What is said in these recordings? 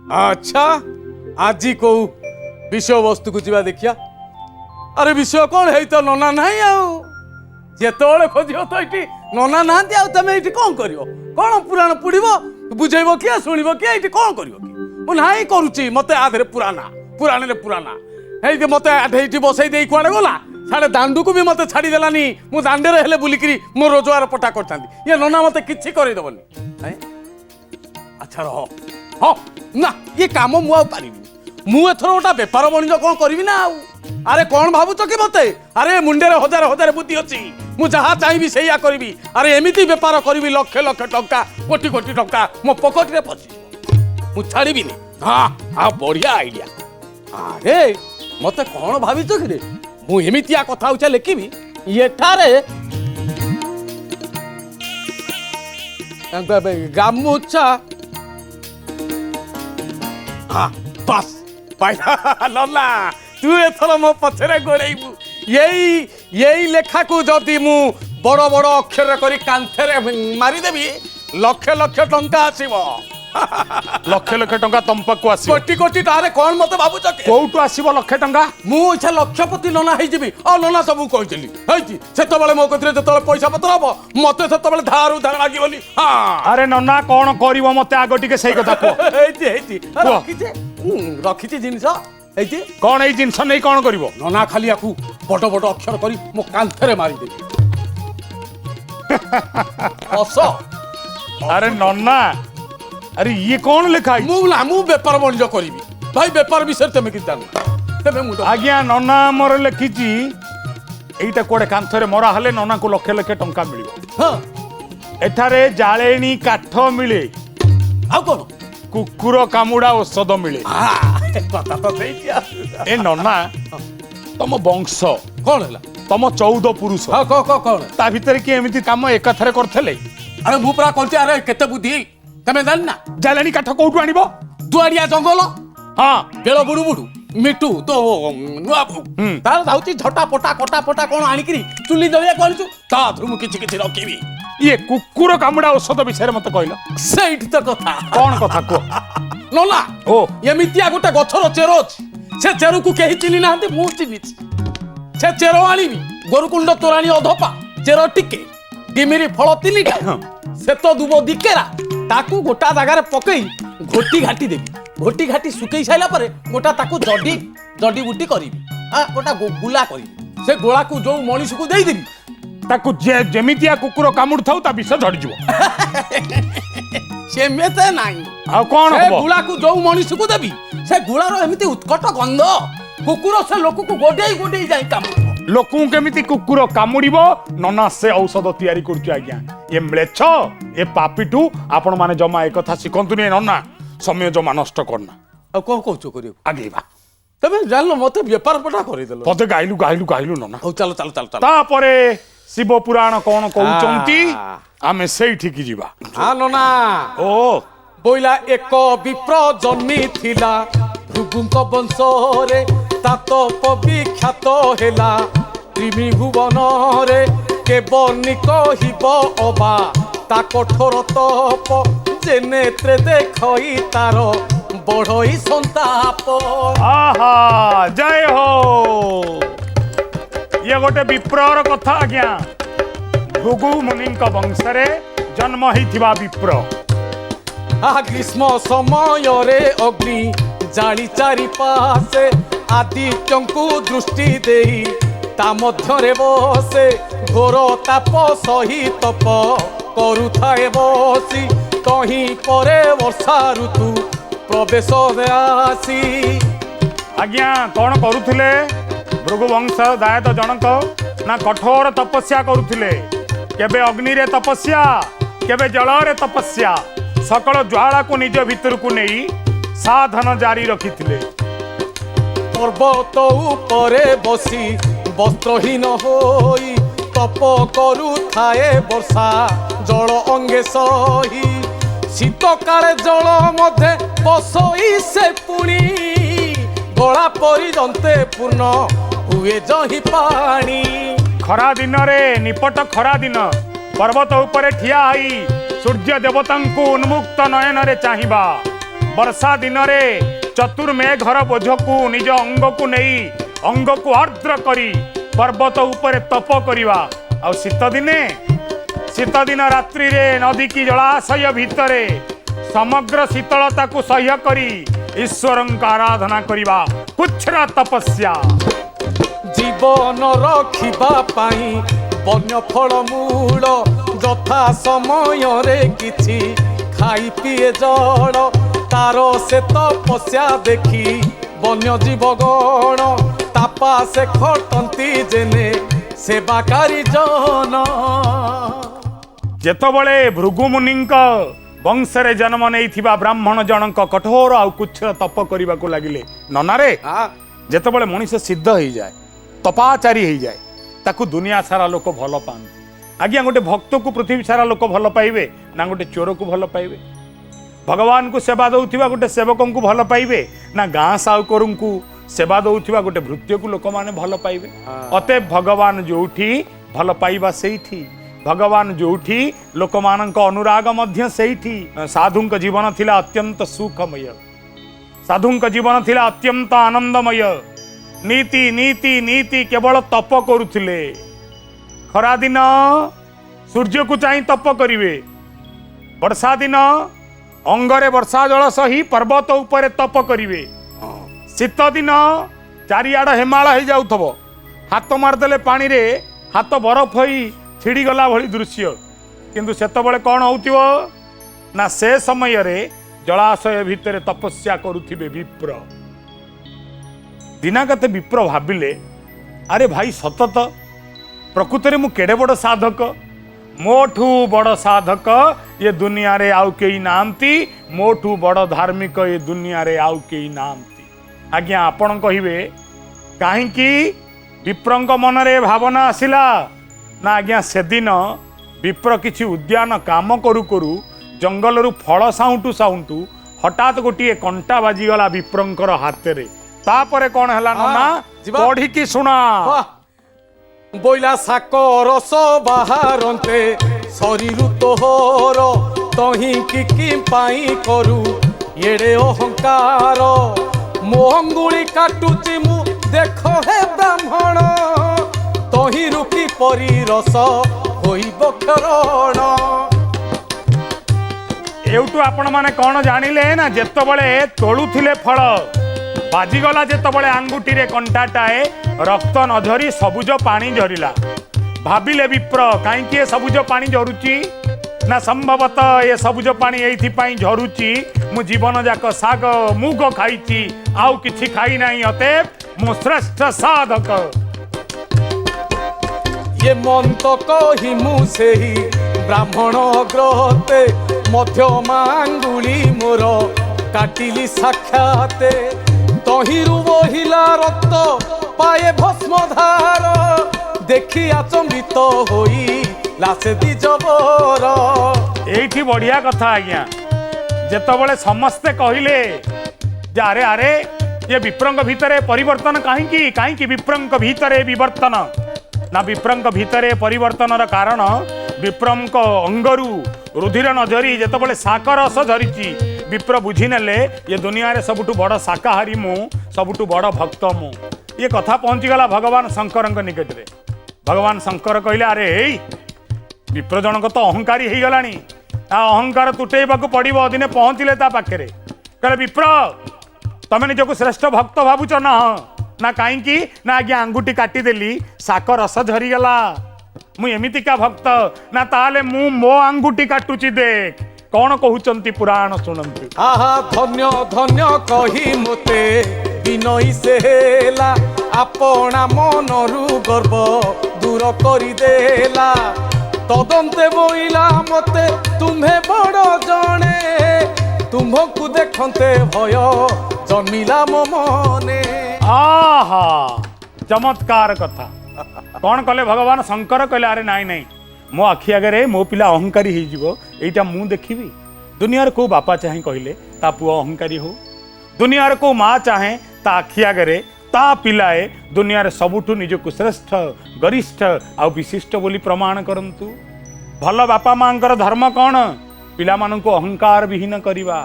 अच्छा आज को विषय वस्तु को जीवा देखिया। अरे विषय कौन है तो नना नहीं आते खोज तो ये नना ना तुम ये कौन कर कौन पुराण पुड़ब बुझेब किए शुणव किए ये कौन कर ना करुच्ची मत आधे पुराना पुराण पुराना ये मत ये बसई दे कुआड़े गला साढ़े दांडू को भी मत छाड़ी देलानी मु दांडे हेले बुलिकी मो रोजगार पटा कर ये नना मत कि करदेवनी। अच्छा रह हाँ ना ये कम मुझे मुझे गोटा बेपार बणिज कौन करी ना अरे कौन भावुच कि मत अरे मुंडे हजार हजार बुद्धि अच्छी मु जहाँ चाहिए से करी अरे एमती बेपार करी लक्ष लक्ष टंका कोटी कोटी टंका मो पकेट रे पशि मु छाड़बी हाँ हाँ बढ़िया आइडिया। अरे मत कौन भाविच कि मु एमतिया कथा उचा लिखी एठारे गामुछा हाँ बस लला तू एथर मो पछरे गोड़ेबू यही लेखा को जदि मु बड़ बड़ अक्षर करी कांथरे मारिदेवी लक्ष लक्ष टंका आसीबो लक्ष लक्ष टंका तुम पाखु आसी कोटी कोटी टारे कौन मत भावुच कौटू आसीबो लक्ष टंका मु इच्छा लक्षपति नना होइजिबी आ नना सब कहितली हेति सेतबेले मो कथरे जतबेले पैसा पत्र हबो मते सेतबेले धार उधार लागिबनी। हां अरे नना कौन करिवो मते आगो टिके सही कथा को हेति रखिचे जिनिस हेति कौन एई जिंस नै कौन करिवो नना खाली आकू बड़ बड़ अक्षर करी मो कांथरे मारी दे हस। अरे नन्ना अरे ये कौन लिखा है मु बेपार बणिज करी भाई बेपार विषय तुम कि आज्ञा नन्ना मोर लिखिची एटा कोडे कांथरे मरा हले नन्ना को लक्ष लक्ष टंका मिलिबो। हाँ एठारे जाळेनी काठ मिले आ कोन कुकुर कामुडा औषध मिले। कथा तो सही ए नन्ना तम वंश कौन है तम 14 पुरुष हाँ कौन ता भीतर कि एमिति काम एकथरे करथले। अरे मु पूरा कहते अरे केते बुद्धि तमे जान ना जाळेनी काठ कोठु आनिबो दुआरिया जंगल हाँ बेल बुडु बुडु मिठू तो नुआ तार धाउची झटा पटा कटा पटा कौन आनिकरी चुली जलिया करछु ता धुरु मु किछि किछि रखिबी। ये कुकुर कामुडा औषध विषय मत कहलो सेठ तो कथा कौन कथा को नला ओ एमितिया गोटे गछर चेर अछि से चेर को केही चिनी नाहंती मु चिनी से चेर आनिबी गोरुकुंड तोराणी अधपा चेर टिके डिमिरी फल 3टा से तो दुबो दिकेरा ताकू गोटा जगार पकई घोटी घाटी देबी घोटी घाटी सुकई साइला परे गोटा ताकू जडी जडी बुटी करीबी आ गोटा गुला करीबी से गोला को जो मनीष को देई देबी ताकू जेमितिया कुकुर कामुड़ थाउ ता विष झड़ी जिवो से मेते नाही आ कोन से हबो गुला को जो मनीष को देबी से गुला रो एमिति उत्कट गंध कुकुर से लोक को गोडेई जाई कामुड़ लोकू केमिति कुकुर कामुड़िबो नना से औषध तैयारी करछु आज्ञा। ये म्लेच्छ ए पापिटू आपण माने जमा एक कथा सिखंतुनी नना समय जमा नष्ट करना आ को कहचो करियो आगे बा तमे जानलो मते व्यापार पटा करि देलो पदे गाइलु नना हो चलो तापरे शिव पुराण कोन कहउचंती आमे सेठी की जीवा। हां नना ओ बोइला एक विप्र जन्मी थिला भृगुंक वंश रे तातप विख्यात हेला त्रिमी भुवन रे केवनिक हिब अबा ता कठोर तप जे नेत्रे देखई तार बढ़ई संताप। आहा जय हो ये गोटे विप्रर कथा आज्ञा। भृगु मुनि वंश रे जन्म हिथिबा विप्र आ ग्रीष्म समय रे अग्नि जाली चारि पासे आदित्यंकु दृष्टि देई ता मध्यरे बसे घोर ताप सही तप करुथाए बसी तही परे वर्षा ऋतु प्रवेश आसी। आज्ञा कौन करुथिले भृगु वंश दायत जनक ना कठोर तपस्या करुथिले केबे अग्नि रे तपस्या केबे जल रे तपस्या सकल ज्वाला को निज भीतर को नहीं साधन जारी रखिथिले। पर्वत उपरे बसी वस्त्रहीन होई तप करुथाए वर्षा जल अंगे सही शीत काले जल मध्य बसई से पुणी गला परिजंते पूर्ण हुए जही पानी। खरा दिन रे निपट खरा दिन पर्वत उपरे ठिया आई सूर्य देवता को उन्मुक्त नयन रे चाहिबा वर्षा दिन रे चतुर्मेघर बोझकू निज अंग को नहीं अंग को आर्द्र करी पर्वत ऊपर तप करिवा आ शीत दिन रात्रि रे नदी की जलाशय भितरे समग्र शीतलता को सह्य करी ईश्वर आराधना करिवा कुछरा तपस्या जीवन रखिबा पाई वन्य फल मूल यथा समय रे किछि खाई पिए जड़ तार से तपस्या देखी वन्य जीवगण तापा से खटंती जेने सेवाकारी जन जेतबळे भृगु मुनिंक वंश रे जन्म नहीं ब्राह्मण जनक कठोर आ कुछ तप करने को लगिले ननारे जेतबळे मनीष सिद्ध हो जाए तपाचारी हो जाए ताकू दुनिया सारा लोक भल पाती आज्ञा गोटे भक्त को पृथ्वी सारा लोक भल पाइबे ना गोटे चोर को भल पाइबे भगवान को सेवा दउथिबा गोटे सेवक को भल पाइबे ना गाँ साउकर को सेवा दउथिबा गोटे भृत्य को लोक माने भल पाइबे अतएव भगवान जोठी भल पाइबा सेठी भगवान जोठी लोक मानक अनुराग मध्य सेठी साधुंक जीवन थिला अत्यंत सुखमय साधुंक जीवन थिला अत्यंत आनंदमय नीति नीति नीति केवल तप करुथिले खरा दिन सूर्य को चाहि तप करिवे वर्षा दिन अंगरे वर्षा जल सही पर्वत ऊपर तप करिवे शीत दिन चारिआड हेमाळ हो जाउथबो हाथ मारदेले पानी रे हाथ बरफ होई छिड़ी गला भली दृश्य किंतु सेतबळे कौन होउतिबो ना से समय रे जलाशय भितर तपस्या करुथिबे विप्र दिनागत विप्र भाबिले अरे भाई सतत प्रकृति में मु केड़े बड़ साधक मोठू बड़ साधक ये दुनिया रे आउ केई नांती मोठू बड़ धार्मिक ये दुनिया रे आउ केई नांती आज्ञा आपण कहिबे काहेकि विप्रंक मन रे भावना आसिला ना आज्ञा से दिन विप्र किछि उद्यान काम करू करू जंगल रु फल साउंटू साउंटू हठात गोटे कंटा बाजीगला विप्रंकर हाथ रे तापरे कौन है ना पढ़ी की सुना बोइला साक रस बाहारंते शरीर तोहर तही कि पाई करू येड़े अहंकार मोहंगुली काटुची मु देख हे ब्राह्मण तही रुकी परी रस होइब करण एउटू आपण माने कौन जानिले ना जेतबळे तोळुथिले फल बाजीगला जेतबळे आंगुठी रे कंटाटाए रक्त न झरी सबुज पानी झरिला भाबिले विप्र काईकि सबुज पानी झरुची ना संभवतः ये सबुज पानी एथि पाई झरुची मु जीवन जाक साग मुग खाइची आउ किछि खाई नाही अतएव मु श्रेष्ठ साधक ये मंत कही मुसेही ब्राह्मण ग्रहते मध्यमांगुली मोर काटिली साक्षाते तहिरु बहिला रक्त पाए भस्मधार देखी आचंबित होई लासे दिजबर एठी बढ़िया कथा आज्ञा जेतबळे समस्ते कहिले जे अरे अरे ये विप्रंक भितरे परिवर्तन काहीकि काहीकि विप्रंक भितरे विवर्तन ना विप्रंक भितरे परिवर्तन कारण विप्रंक अंगरू रुधिर न झरी जेतबळे साकर रस झरीची विप्र बुझी नेले ये दुनिया रे सबुठु बड़ शाकाहारी मु सबुठु बड़ भक्त मु ये कथा पहुंची गला भगवान शंकर निकट रे भगवान शंकर कहले अरे हे विप्र जनक तो अहंकारी हो गलानी अहंकार तुटेबाकू पड़ो दिने पहुँचले ता पाखे कहले विप्र तमें निजक श्रेष्ठ भक्त भावुच ना कहीं ना आज्ञा आंगुठी काटिदेली साक रस झरीगला मु एमितिका भक्त ना ताले मु मो आंगुठी काटुची देख कौन कहउचंती पुराण सुनंती आहा धन्य धन्य कही मोते विनयी सेला आपना मनरु गर्व दूर करी देला तदंते बोइला मते तुम्हे बड़ जणे तुम्हकु देखते भय जमिला मो मने आहा चमत्कार कथा कौन कले भगवान शंकर कहले अरे नाई नाई मो आखि आगे मो पिला अहंकारी होईटा मु देखी दुनिया को बापा चाहे कहले ता पुआ अहंकारी हो दुनिया को माँ चाहे ता आखि आगे ता पिलाए दुनिया रे सबुठु निजको श्रेष्ठ गरिष्ठ आ विशिष्ट बोली प्रमाण करंतु भल बापा मांकर धर्म कौन पिला माननको अहंकार विहीन करिवा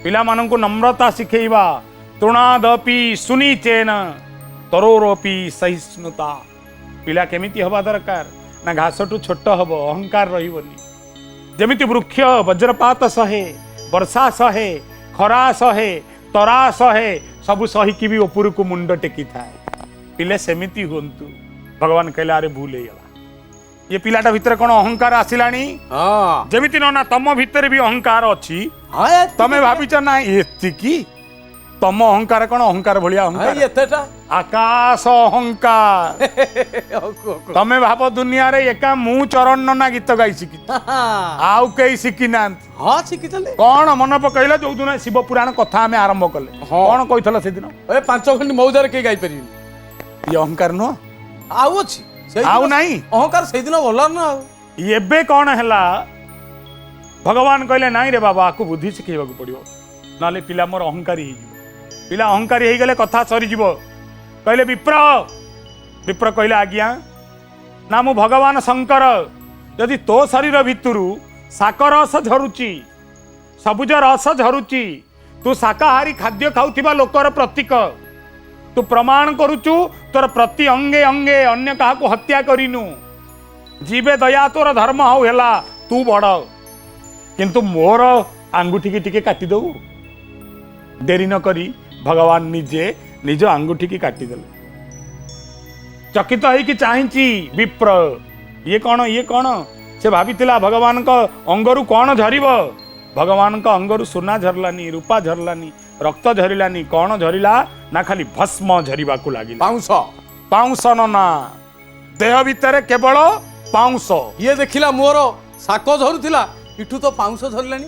ପିଲାମାନଙ୍କୁ ନମ୍ରତା ଶିଖେଇବା। ତୃଣାଦପି ସୁନିଚେନ ତରୋରପି ସହିଷ୍ଣୁତା। ପିଲା କେମିତି ହବା ଦରକାର ନା ଘାସଠୁ ଛୋଟ ହବ, ଅହଙ୍କାର ରହିବନି। ଯେମିତି ବୃକ୍ଷ ବଜ୍ରପାତ ସହେ, ବର୍ଷା ସହେ, ଖରା ସହେ, ତରା ସହେ, ସବୁ ସହିକି ବି ଉପରକୁ ମୁଣ୍ଡ ଟେକିଥାଏ। ପିଲେ ସେମିତି ହୁଅନ୍ତୁ। ଭଗବାନ କହିଲେ ଆରେ ଭୁଲ ହେଇଗଲା। ये पिलाटा भितर कौन अहंकार आसिलानी? हाँ जेमिति नना तम भितर भी अहंकार अछि। हाँ तमे भाबिच ना एतिकी तम अहंकार कौन अहंकार भलिया अहंकार? एतेटा आकाश अहंकार। तमे भाब दुनिया रे एका मु चरण नना गीत गाई सिकी आउ केई सिकी नांत। हाँ शिखितले कौन मन पकैला जो दिन शिव पुराण कथा आमे आरंभ कले कौन कहितला से दिन? ए 5 खंड मौजार के गाई परिन ये अहंकार न आउ अछि आउ नहीं अहंकार से दिन भला ना एबे कौन हैला? भगवान कहले नाई रे बाबा आकु बुद्धि शिखेबा को पड़ियो नाले पिला मोर अहंकारी ही जीव। पिला अहंकारी हे गले कथा सरी जीव। कहले विप्र विप्र कहले आज्ञा ना मु भगवान शंकर यदि तो शरीर भितरु शाकर रस झरुची सबुज रस झरुची तू शाकाहारी खाद्य खाउथिबा लोकर प्रतीक तू प्रमाण करुचु तोर प्रति अंगे अंगे अन्य काहाकु हत्या करिनु जीवे दया तोर धर्म हौ हेला तू बड़ किंतु मोर आंगुठी की टिके काटी दऊ। देरी न करी भगवान निजे निज आंगुठी की काटी देले। चकित है कि चाहिंची विप्र ये कौन से भावितिला भगवान का अंगरु कौन झरिब? भगवान का अंगरु सुना झरलानी रूपा झरलानी रक्त झरिलानी कौन झरिला ना खाली भस्म झरिबा को लागिला। पाउंस पाउंस ना देह भितर केवल पाउंस। ये देखिला मोर साको झरुथिला इठू तो पाउंस झरलानी।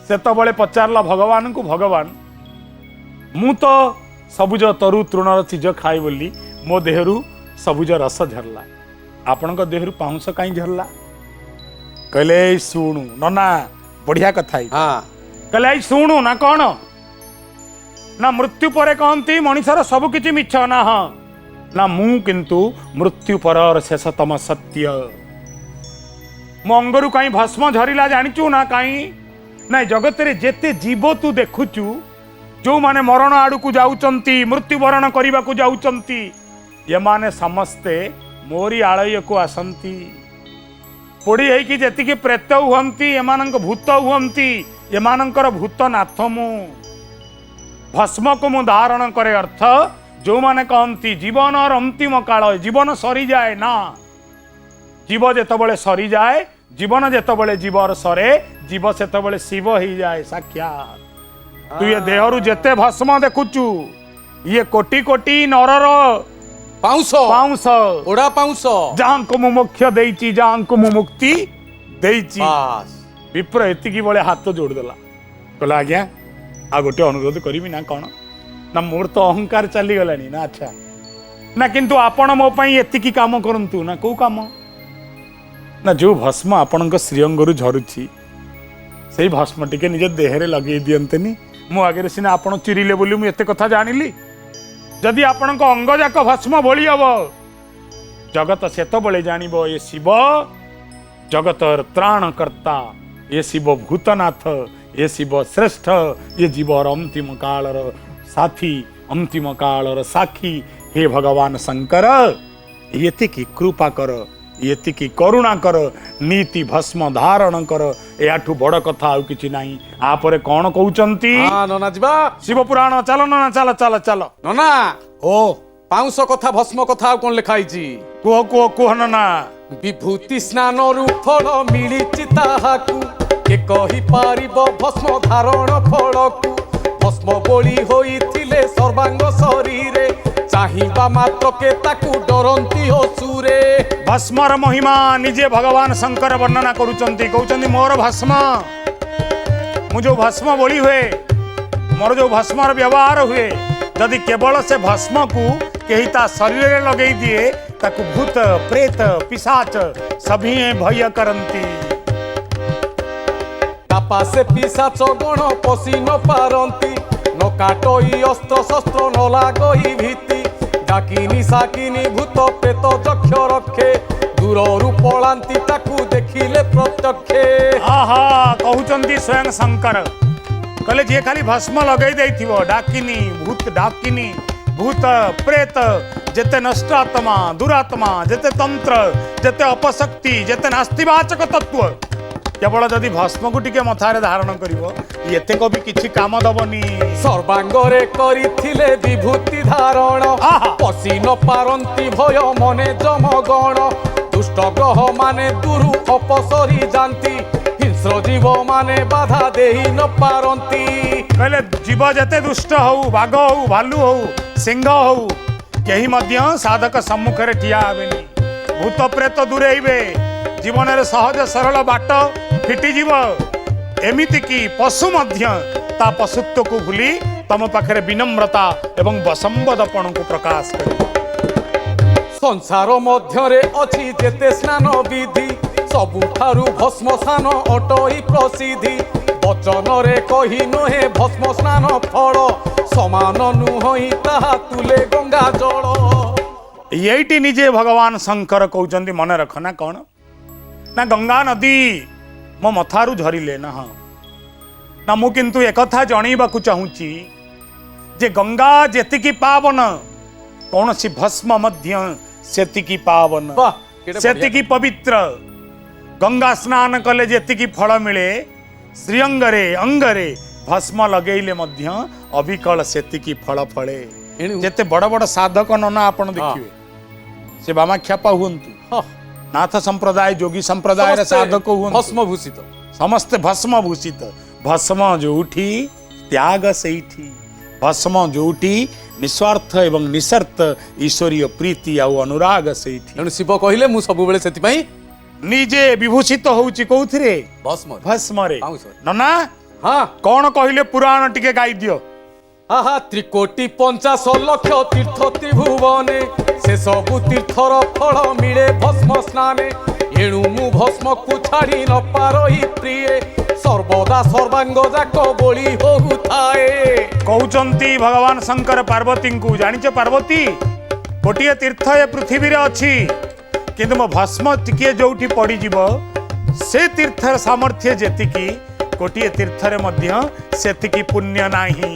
सेतबळे पचारला भगवान को भगवान मु तो सबुज तरु तृणर चीज खाई बोली मो देहरु सबुज रस झरला आपण देहरु पाउंस कहीं झरला? कहले शुणु नना बढ़िया कथा ही। हाँ कहले शुणु ना कौन ना मृत्यु परे कहती मनीषर सब किछि मिछ ना हाँ ना मु किंतु मृत्यु पर शेषतम सत्य। मो अंगरु कहीं भस्म झरिला जानिचु ना कहीं ना जगत रे जेते जीव तू देखुचु जो माने मरण आड़ू को जाउचंती मृत्युवरण करने को जाउचंती ये माने समस्ते मोरी आलय को आसंती पोड़ी है कि जेतिके प्रेत हुअंती एमानंक भूत हुअंती एमानंकर भूतनाथ मु भस्म को मु धारण करे अर्थ जो माने कहंती जीवन और अंतिम काल जीवन सरी जाए ना जीव जेतबळे सरी जाए जीवन जेतबळे जीवर सरे जीव सेतबळे शिव ही जाए साक्षात। तू ये देहरु जेते भस्म देखुचु ये कोटि कोटि नरर पाउंस पाउंस ओडा पाउंस जहां को मु मोक्ष देइची जहां को मु मुक्ति देइची। बस विप्र एतिकी बळे हाथ जोड़ देला कहला आज्ञा आ गोटे अनुरोध करिवि ना कौन ना मोर तो अहंकार चली गलानी ना अच्छा ना किंतु आपण मो पई एतिकी काम करंतु ना को काम ना जो भस्म आपणक श्रीअंगरु झरुची सेई भस्म टिके निज देहरे लगे दियंतनी मो आगे सिना आपण चिरिले बोली मु एते कथा जानिली जदि आपणक अंग जाक भस्म बोली हब जगत सेतबळे जानिबो ये शिव जगतर त्राणकर्ता ये शिव भूतनाथ ये शिव श्रेष्ठ ये जीवर अंतिम कालर साथी अंतिम कालर साक्षी हे भगवान शंकर ये की कृपा कर ये की करुणा कर नीति भस्म धारण कर याठू बड़ कथा आउ किछि नाही। आपरे कौन कहउचंती? हाँ नना जीवा शिव पुराण चलो नना चल चल चल नना ओ पाउंस कथा भस्म कथा कौन लिखा होईची? कुह कुह कुह नना विभूति स्नान रु फल मिलिछि ताहाकू के कहि पारिबो भस्म धारण फलकू भस्म बोली होइथिले सर्वांग शरीरे चाहिबा मात्र के ताकू डरंती असुरे। भस्मर महिमा निजे भगवान शंकर वर्णना करुचंती कहउचंती मोर भस्म मु जो भस्म बोली हुए मोर जो भस्मर व्यवहार हुए यदि केवल से भस्म को केही ता शरीर रे लगेई दिए ताकू भूत प्रेत पिशाच सभी भय करंती। तापा से पिशाच गण पसी न पारंती न काटई अस्त्र शस्त्र न लागई भीति डाकिनी साकिनी भूत प्रेत यक्ष रखे दूररु पलांती ताकू देखिले प्रत्यक्षे। आहा कहउचंती स्वयं शंकर कहले जी खाली भस्म लगई देइथिबो डाकिनी भूत प्रेत जेते नष्ट आत्मा दुरात्मा जेते तंत्र जेते अपशक्ति जेते नास्तिवाचक तत्व केवल जदि भस्म को टिके मथारे धारण करिवो एते को भी किछि काम दबनी। सर्वांगरे करिथिले विभूति धारण आहा। पसी न पारंती भय मने जमगण दुष्ट ग्रह माने दुरु अपसरी जानती हिंस्र जीव माने बाधा देही न पारंती। कहले जीव जेते दुष्ट हऊ बाघ हऊ भालू हऊ सिंह हऊ केही मध्य साधक सम्मुख रे ठिया हेबेनी भूत प्रेत दूरेइबे जीवन रे सहज सरल बाट फिटी जीव एमिति की पशु मध्य ता पशुत्व को भूली तम पाखरे विनम्रता एवं वसंबदपण को प्रकाश करे। संसार मध्यरे अछि जेते स्नान विधि सबुठारु भस्म स्नान अटई प्रसिद्धि वचन रे कही नहे भस्म स्नान फल समान नुहई ताहा तुले गंगा जल। यही निजे भगवान शंकर कहते मन रखना कौन ना गंगा नदी मो मथारू झरिले ना हाँ ना मु किंतु एकथा जनइबाकू चाहूची जे गंगा जेतिकी पावन कौन सी भस्म मध्य सेतिकी पावन वाह, केडे सेतिकी पवित्र गंगा स्नान कले जेतिकी फल मिले श्रीअंगरे अंगरे भस्म लगेइले मध्य अविकल सेतिकी फल फले। एणु जेते बड़ बड़ साधक नना आपण देखिए से बामाख्यापा हुंतु नाथ संप्रदाय योगी संप्रदाय रे साधक हुंतु भस्म भूषित समस्त भस्म भूषित भस्म जोठी त्याग सेठी भस्म जोठी निस्वार्थ एवं निसर्थ ईश्वरीय प्रीति आउ अनुराग सेठी। एणु शिव कहिले मु सब बेले सेति पई निजे विभूषित होउची कोउथिरे भस्म भस्म रे पाउसरे। नना हां कौन कहले पुराण टिके गाई दियो। आहा त्रिकोटि 50 लक्ष तीर्थ त्रिभुवने से सबु तीर्थर फल मिले भस्म स्नाने एणु मु भस्म को छाड़ी न पारही प्रिय सर्वदा सर्वांग जाक बोली होउ थाए। कहउचंती भगवान शंकर पार्वती को जानिचे पार्वती गोटिए तीर्थ ए पृथ्वी रे अछि किंतु मो भस्म टिके जोठी पड़ी जीवो से तीर्थर सामर्थ्य जेतिकी गोटिए तीर्थ रे मध्य सेतिकी पुण्य नाही।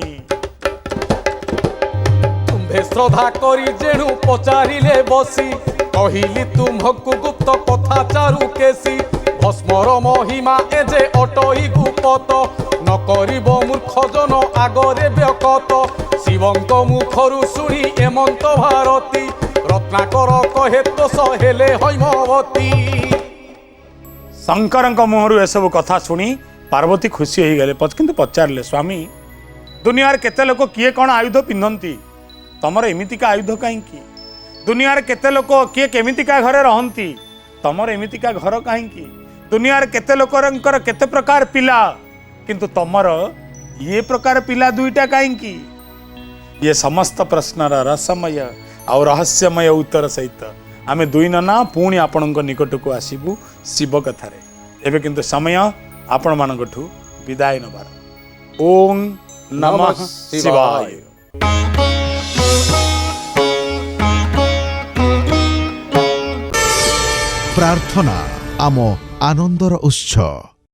तुम्भे श्रद्धा करी जेणु पचारिले बसी कहिली तुम्हकु गुप्त कथा चारु केसी भस्मर महिमा एजे अटई गुपत न करिब मूर्ख जन आगरे व्यकत शिवंक मुखरु शुणी एमंत भारती रत्नाकर कहे तो सहेले हैमवती। शंकर मुहर एसबू कथा शुणी पार्वती खुशी हो गले किंतु पचारे स्वामी दुनिया केते लोक किए कौन आयुध पिंधती तमर एमितिका आयुध कहीं दुनिया केते लोक किए केमितिका घरे रहंती तमर एमितिका घर कहीं दुनिया केते लोकर केते प्रकार पिला किंतु तमर ये प्रकार पिला दुईटा कहीं ये समस्त प्रश्नर रसमय और रहस्यमय उत्तर सहित आम दुई नना पुणी आपण निकट को आसबू शिव कथारे एवं किंतु समय आपण मानकठू विदाय नबार। ओम नमः शिवाय। प्रार्थना आम आनंदर उत्स।